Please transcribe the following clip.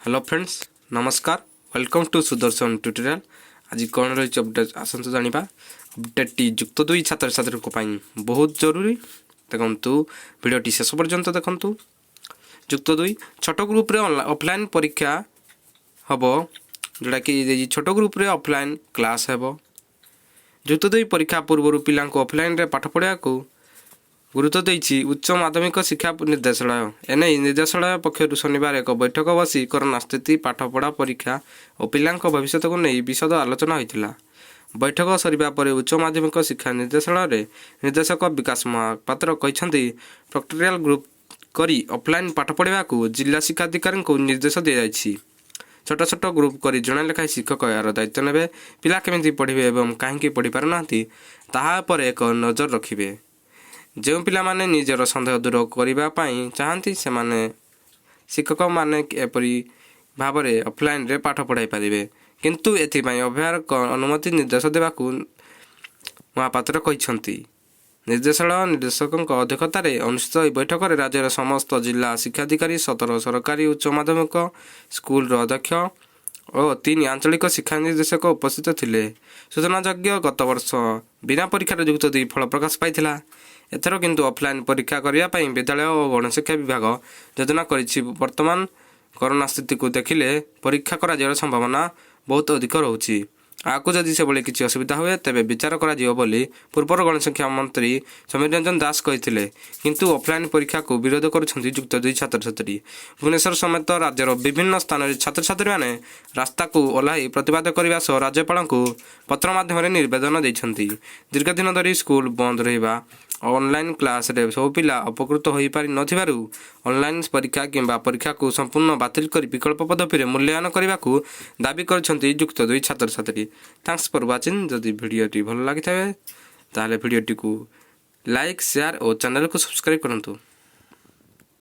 Hello friends नमस्कार welcome to Sudarshan tutorial. आज कौन रही अपडेट आसतु जाना अपडेट टी युक्त दुई छात्र छात्री बहुत जरूरी देखु भिडटी शेष पर्यंत देखु। युक्त दुई छोट ग्रुप रे ऑफलाइन परीक्षा हम जोटा कि छोट ग्रुप रे ऑफलाइन क्लास हेब। युक्त दुई परीक्षा पूर्व पिला ऑफलाइन रे पाठ पढ़ा को गुरुत्व देइछि उच्च माध्यमिक शिक्षा निर्देशालय। एने निर्देशालय पक्षर शनिवार एक बैठक बसी कोरोना स्थिति पाठपढ़ा परीक्षा और पिलांक भविष्य को नहीं विशद आलोचना होता। बैठक सरिबा परे उच्च माध्यमिक शिक्षा निर्देशालय निर्देशक विकास महापात्र कहते प्रक्टोरियल ग्रुप करी ऑफलाइन पाठ पढ़ा को जिला शिक्षाधिकारी को निर्देश दी जाइछि। छोट छोट ग्रुप करी जड़े लेखाएं शिक्षक यार दायित्व नेबे। पिला केमिति पढ़िबे एवं कहीं पढ़ी पार ना ताहा पर एक नजर रखिबे। जो पिला माने निजर सन्देह दूर करने चाहती से माने शिक्षक माने एपरी भाव में ऑफलाइन रे पाठ पढ़ाई पारे किंतु एथिपाई अभ्यार अनुमति निर्देश देवाकू महापात्र कहते। निर्देशालय निर्देशक अध्यक्षतार अनुष्ठित बैठक में राज्यर समस्त जिला शिक्षाधिकारी 17 सरकारी उच्च माध्यमिक स्कूल अध्यक्ष और 3 आंचलिक शिक्षा निर्देशक उपस्थित थिले। सूचनायोग्य गत वर्ष बिना परीक्षार युक्त 2 फल प्रकाश पाइथिला। एथर किंतु ऑफलाइन परीक्षा करने विद्यालय और गणशिक्षा विभाग योजना करिछि। वर्तमान कोरोना स्थिति को देखिले परीक्षा करा संभावना बहुत अधिक रहुछि। आगु जदि से बड़े किसी असुविधा हुए तेबे विचार करा जियो बोली पूर्वर गणशिक्षा मंत्री समीर रंजन दास कहते। किंतु ऑफलाइन परीक्षा को विरोध करुछंती युक्त 2 छात्र छात्री। भुवनेश्वर समेत राज्यर विभिन्न स्थान में छात्र छात्री माने रास्ता को ओह्लाई प्रतिवाद करने सह राज्यपाल को पत्र माध्यम निवेदन देइछंती। दीर्घ दिन धरी स्कूल बंद रहिबा ऑनलाइन क्लास रे सब पिला उपकृत हो पारि नथिबारु ऑनलाइन परीक्षा किंबा परीक्षा को संपूर्ण बातिल कर विकल्प पद्धति मूल्यांकन करने को दाबी करछंती युक्त 2 छात्र छात्री। Thanks for watching. जदि वीडियोटी भल लगी थाए ताले वीडियोटी को लाइक शेयर और चैनल को सब्सक्राइब करंतु।